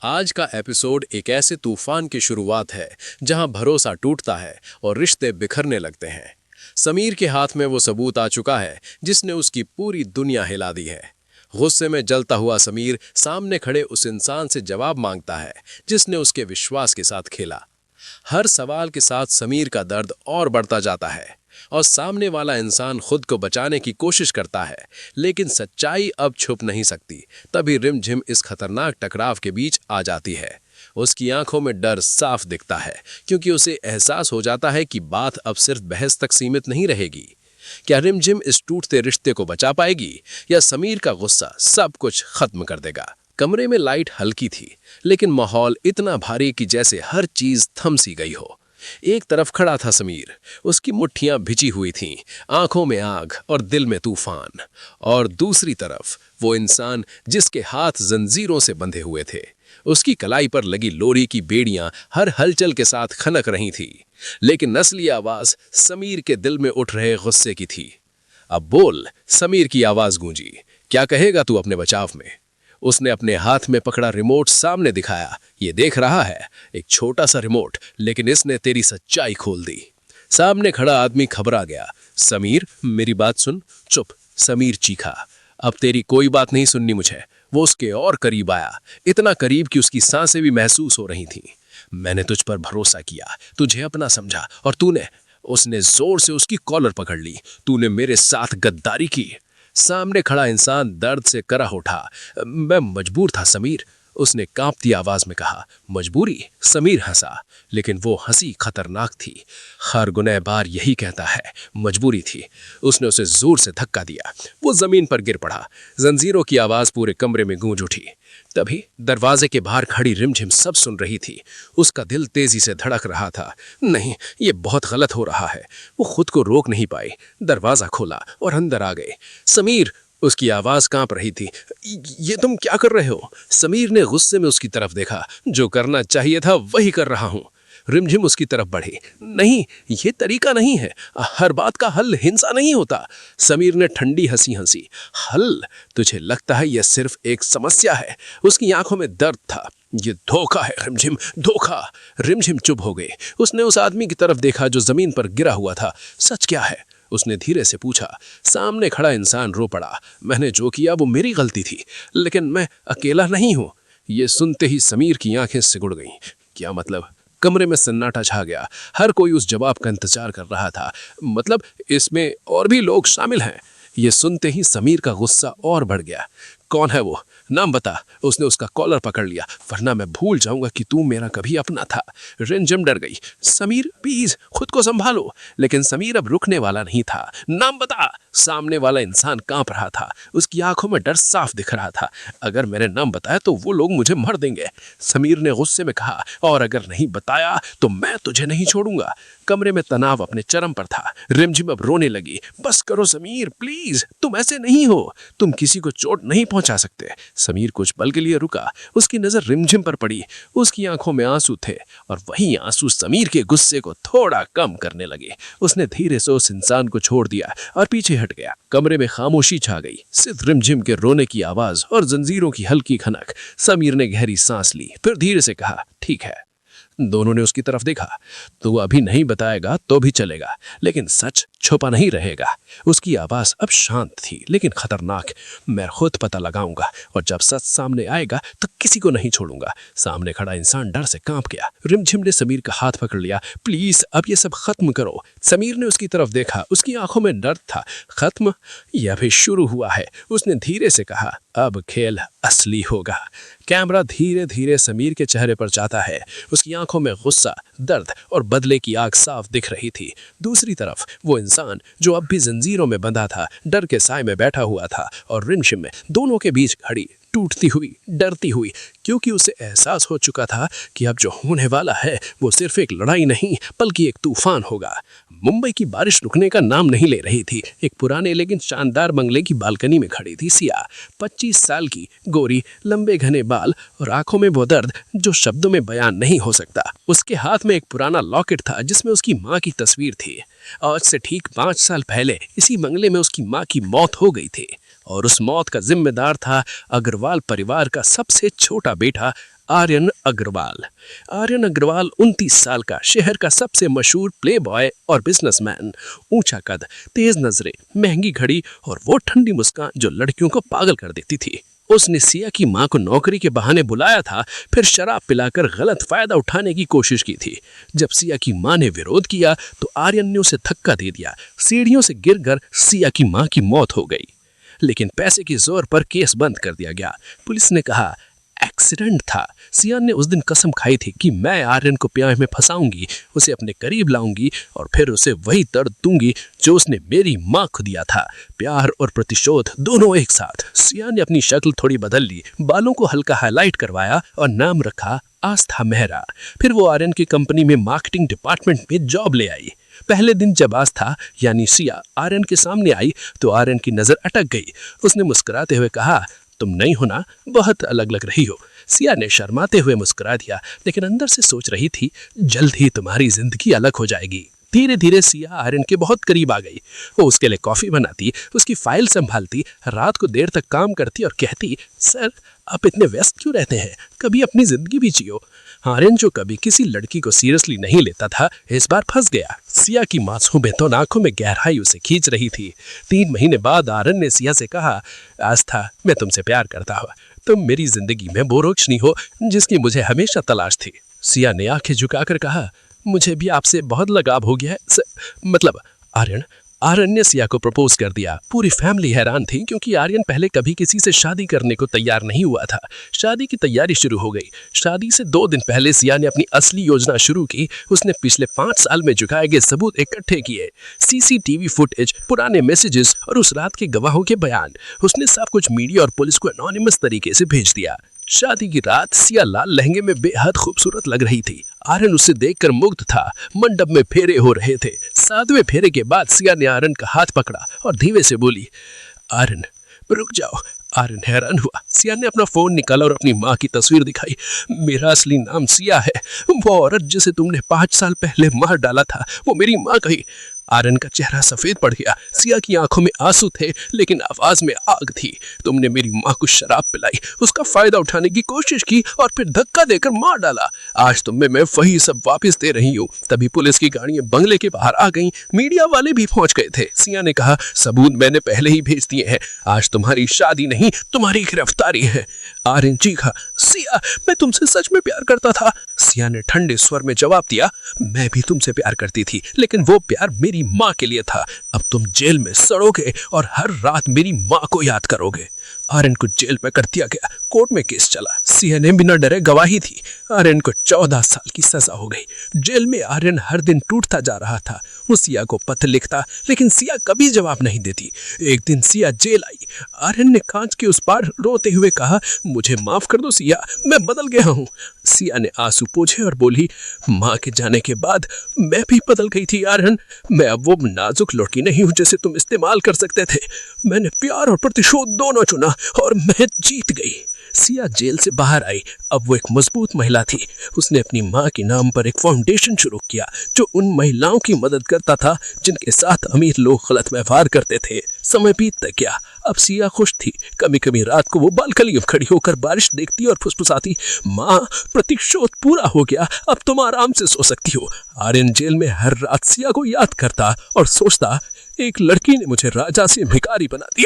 आज का एपिसोड एक ऐसे तूफान की शुरुआत है जहां भरोसा टूटता है और रिश्ते बिखरने लगते हैं। समीर के हाथ में वो सबूत आ चुका है जिसने उसकी पूरी दुनिया हिला दी है। गुस्से में जलता हुआ समीर सामने खड़े उस इंसान से जवाब मांगता है जिसने उसके विश्वास के साथ खेला। हर सवाल के साथ समीर का दर्द और बढ़ता जाता है और सामने वाला इंसान खुद को बचाने की कोशिश करता है, लेकिन सच्चाई अब छुप नहीं सकती। तभी रिमझिम इस खतरनाक टकराव के बीच आ जाती है। उसकी आंखों में डर साफ दिखता है क्योंकि उसे एहसास हो जाता है कि बात अब सिर्फ बहस तक सीमित नहीं रहेगी। क्या रिमझिम इस टूटते रिश्ते को बचा पाएगी या समीर का गुस्सा सब कुछ खत्म कर देगा? कमरे में लाइट हल्की थी, लेकिन माहौल इतना भारी कि जैसे हर चीज थम सी गई हो। एक तरफ खड़ा था समीर, उसकी मुट्ठियां भिजी हुई थीं, आंखों में आग और दिल में तूफान। और दूसरी तरफ वो इंसान जिसके हाथ जंजीरों से बंधे हुए थे। उसकी कलाई पर लगी लोरी की बेड़ियां हर हलचल के साथ खनक रही थी, लेकिन नस्ली आवाज समीर के दिल में उठ रहे गुस्से की थी। अब बोल, समीर की आवाज गूंजी, क्या कहेगा तू अपने बचाव में? उसने अपने हाथ में पकड़ा रिमोट सामने दिखाया। ये देख रहा है, एक छोटा सा रिमोट, लेकिन इसने तेरी सच्चाई खोल दी। सामने खड़ा आदमी घबरा गया। समीर, मेरी बात सुन। चुप, समीर चीखा। अब तेरी कोई बात नहीं सुननी मुझे। वो उसके और करीब आया, इतना करीब कि उसकी सांसें भी महसूस हो रही थीं। मैंने तुझ पर भरोसा किया, तुझे अपना समझा, और तूने। उसने जोर से उसकी कॉलर पकड़ ली। तूने मेरे साथ गद्दारी की। सामने खड़ा इंसान दर्द से कराह उठा। मैं मजबूर था समीर, उसने कांपती आवाज में कहा। मजबूरी? समीर हंसा, लेकिन वो हंसी खतरनाक थी। हर गुनहगार यही कहता है, मजबूरी थी। उसने उसे जोर से धक्का दिया। वो जमीन पर गिर पड़ा। जंजीरों की आवाज पूरे कमरे में गूंज उठी। तभी दरवाजे के बाहर खड़ी रिमझिम सब सुन रही थी। उसका दिल तेजी से धड़क रहा था। नहीं, ये बहुत गलत हो रहा है। वो खुद को रोक नहीं पाई। दरवाजा खोला और अंदर आ गए। समीर, उसकी आवाज कांप रही थी। ये तुम क्या कर रहे हो? समीर ने गुस्से में उसकी तरफ देखा। जो करना चाहिए था वही कर रहा हूं। रिमझिम उसकी तरफ बढ़ी। नहीं, ये तरीका नहीं है। हर बात का हल हिंसा नहीं होता। समीर ने ठंडी हंसी हंसी। हल? तुझे लगता है यह सिर्फ एक समस्या है? उसकी आंखों में दर्द था। ये धोखा है रिमझिम, धोखा। रिमझिम चुप हो गई। उसने उस आदमी की तरफ देखा जो जमीन पर गिरा हुआ था। सच क्या है? उसने धीरे से पूछा। सामने खड़ा इंसान रो पड़ा। मैंने जो किया वो मेरी गलती थी, लेकिन मैं अकेला नहीं हूं। ये सुनते ही समीर की आंखें सिकुड़ गईं। क्या मतलब? कमरे में सन्नाटा छा गया। हर कोई उस जवाब का इंतजार कर रहा था। मतलब इसमें और भी लोग शामिल हैं? ये सुनते ही समीर का गुस्सा और बढ़ गया। कौन है वो? नाम बता। उसने उसका कॉलर पकड़ लिया, वरना मैं भूल जाऊंगा कि तू मेरा कभी अपना था। रिमझिम डर गई। समीर, प्लीज खुद को संभालो। लेकिन समीर अब रुकने वाला नहीं था। नाम बता। सामने वाला इंसान कांप रहा था। उसकी आंखों में डर साफ दिख रहा था। अगर मैंने नाम बताया तो वो लोग मुझे मार देंगे, समीर ने गुस्से में कहा। और अगर नहीं बताया तो मैं तुझे नहीं छोड़ूंगा। कमरे में तनाव अपने चरम पर था। रिमझिम अब रोने लगी। बस करो समीर, प्लीज, तुम ऐसे नहीं हो। तुम किसी को चोट नहीं पहुंचा सकते। समीर कुछ पल के लिए रुका। उसकी नजर रिमझिम पर पड़ी। उसकी आंखों में आंसू थे, और वही आंसू समीर के गुस्से को थोड़ा कम करने लगे। उसने धीरे से उस इंसान को छोड़ दिया और पीछे हट गया। कमरे में खामोशी छा गई, सिर्फ रिमझिम के रोने की आवाज और जंजीरों की हल्की खनक। समीर ने गहरी सांस ली, फिर धीरे से कहा, ठीक है। दोनों ने उसकी तरफ देखा। तू अभी नहीं बताएगा तो भी चलेगा, लेकिन सच छुपा नहीं रहेगा। उसकी आवाज अब शांत थी लेकिन खतरनाक। मैं खुद पता लगाऊंगा, और जब सच सामने आएगा तो किसी को नहीं छोड़ूंगा। सामने खड़ा इंसान डर से कांप गया। रिमझिम ने समीर का हाथ पकड़ लिया। प्लीज अब ये सब खत्म करो। समीर ने उसकी तरफ देखा। उसकी आंखों में डर था। खत्म? यह अभी शुरू हुआ है, उसने धीरे से कहा। अब खेल असली होगा। कैमरा धीरे धीरे समीर के चेहरे पर जाता है। उसकी आंखों में गुस्सा, दर्द और बदले की आग साफ दिख रही थी। दूसरी तरफ वो इंसान जो अब भी जंजीरों में बंधा था, डर के साए में बैठा हुआ था, और रिमझिम में दोनों के बीच खड़ी, टूटती हुई, डरती हुई, क्योंकि उसे एहसास हो चुका था कि अब जो होने वाला है वो सिर्फ एक लड़ाई नहीं बल्कि एक तूफान होगा। मुंबई की बारिश रुकने का नाम नहीं ले रही थी। एक पुराने लेकिन शानदार बंगले की बालकनी में खड़ी थी सिया, 25 साल की, गोरी, लंबे घने बाल और आंखों में वो दर्द जो शब्दों में बयान नहीं हो सकता। उसके हाथ में एक पुराना लॉकेट था जिसमें उसकी माँ की तस्वीर थी। आज से ठीक 5 साल पहले इसी बंगले में उसकी माँ की मौत हो गई थी, और उस मौत का जिम्मेदार था अग्रवाल परिवार का सबसे छोटा बेटा आर्यन अग्रवाल। आर्यन अग्रवाल 29 साल का, शहर का सबसे मशहूर प्लेबॉय और बिजनेसमैन। ऊंचा कद, तेज नजरें, महंगी घड़ी और वो ठंडी मुस्कान जो लड़कियों को पागल कर देती थी। उसने सिया की मां को नौकरी के बहाने बुलाया था, फिर शराब पिलाकर गलत फायदा उठाने की कोशिश की थी। जब सिया की मां ने विरोध किया तो आर्यन ने उसे धक्का दे दिया। सीढ़ियों से गिरकर सिया की मां की मौत हो गई, लेकिन पैसे के जोर पर केस बंद कर दिया गया। पुलिस ने कहा एक्सीडेंट था। सिया ने उस दिन कसम खाई थी कि मैं आर्यन को प्यार में फंसाऊंगी, उसे अपने करीब लाऊंगी और फिर उसे वही दर्द दूंगी जो उसने मेरी मां को दिया था। प्यार और प्रतिशोध दोनों एक साथ। सिया ने अपनी शक्ल थोड़ी बदल ली, बालों को हल्का हाईलाइट करवाया और नाम रखा आस्था मेहरा। फिर वो आर्यन की कंपनी में मार्केटिंग डिपार्टमेंट में जॉब ले आई। पहले दिन जब आस्था यानी सिया आर्यन के सामने आई तो आर्यन की नजर अटक गई। उसने मुस्कुराते हुए कहा, तुम नई हो ना, बहुत अलग लग रही हो। सिया ने शर्माते हुए मुस्कुरा दिया, लेकिन अंदर से सोच रही थी जल्द ही तुम्हारी जिंदगी अलग हो जाएगी। धीरे धीरे सिया आर्यन के बहुत करीब आ गई। वो उसके लिए कॉफी बनाती, उसकी फाइल संभालती, रात को देर तक काम करती और कहती, सर आप इतने व्यस्त क्यों रहते हैं, कभी अपनी जिंदगी भी जियो। आर्यन जो कभी किसी लड़की को सीरियसली नहीं लेता था, इस बार फंस गया। सिया की मासूम तो आंखों में गहराई उसे खींच रही थी। 3 महीने बाद आर्यन ने सिया से कहा, आस्था मैं तुमसे प्यार करता हूँ, तुम मेरी जिंदगी में वो रोशनी हो जिसकी मुझे हमेशा तलाश थी। सिया ने आंखें झुकाकर कहा, मुझे भी आपसे बहुत लगाव हो गया है मतलब आर्यन ने सिया को प्रपोज कर दिया। पूरी फैमिली हैरान थी क्योंकि आर्यन पहले कभी किसी से शादी करने को तैयार नहीं हुआ था। शादी की तैयारी शुरू हो गई। शादी से 2 दिन पहले सिया ने अपनी असली योजना शुरू की। उसने पिछले 5 साल में जुटाए गए सबूत इकट्ठे किए, सीसीटीवी फुटेज, पुराने मैसेजेस और उस रात के गवाहों के बयान। उसने सब कुछ मीडिया और पुलिस को एनोनिमस तरीके से भेज दिया। शादी की रात सिया लाल लहंगे में बेहद खूबसूरत लग रही थी। आर्यन उसे देखकर मुग्ध था। मंडप में फेरे हो रहे थे। 7वें फेरे के बाद सिया ने आर्यन का हाथ पकड़ा और धीरे से बोली, आर्यन रुक जाओ। आर्यन हैरान हुआ। सिया ने अपना फोन निकाला और अपनी माँ की तस्वीर दिखाई। मेरा असली नाम सिया है, वो औरत जिसे तुमने 5 साल पहले मार डाला था वो मेरी माँ कही। आर्यन का चेहरा सफेद पड़ गया। सिया की आंखों में आंसू थे लेकिन आवाज में आग थी। तुमने मेरी माँ को शराब पिलाई, उसका फायदा उठाने की कोशिश की और फिर धक्का देकर मार डाला। आज तुम्हें मैं वही सब वापस दे रही हूँ। तभी पुलिस की गाड़ियां बंगले के बाहर आ गईं। मीडिया वाले भी पहुंच गए थे। सिया ने कहा, सबूत मैंने पहले ही भेज दिए हैं। आज तुम्हारी शादी नहीं, तुम्हारी गिरफ्तारी है। आर्यन चीखा, सिया मैं तुमसे सच में प्यार करता था। सिया ने ठंडे स्वर में जवाब दिया, मैं भी तुमसे प्यार करती थी, लेकिन वो प्यार मेरी माँ के लिए था। अब तुम जेल में सड़ोगे और हर रात मेरी माँ को याद करोगे। आर्यन को जेल में कर दिया गया। कोर्ट में केस चला। सिया ने बिना डरे गवाही थी। आर्यन को 14 साल की सजा हो गई। जेल में आर्यन हर दिन टूटता जा रहा था। वो सिया को पत्र लिखता, लेकिन सिया कभी जवाब नहीं देती। एक दिन सिया जेल आई। आर्यन ने कांच के उस पार रोते हुए कहा, मुझे माफ कर दो सिया, मैं बदल गया हूँ। सिया ने आंसू पोंछे और बोली, माँ के जाने के बाद मैं भी बदल गई थी आर्यन। मैं अब वो नाजुक लड़की नहीं हूँ जिसे तुम इस्तेमाल कर सकते थे। मैंने प्यार और प्रतिशोध दोनों चुना और मैं जीत गई। सिया जेल से बाहर आई। अब वो एक मजबूत महिला थी। उसने अपनी माँ के नाम पर एक फाउंडेशन शुरू किया जो उन महिलाओं की मदद करता था जिनके साथ अमीर लोग गलत व्यवहार करते थे। समय बीतता गया। अब सिया खुश थी। कभी कभी रात को वो बालकनी में खड़ी होकर बारिश देखती और फुसफुसाती, माँ प्रतिशोध पूरा हो गया, अब तुम आराम से सो सकती हो। आर्यन जेल में हर रात सिया को याद करता और सोचता, एक लड़की ने मुझे राजा से भिखारी बना दिया।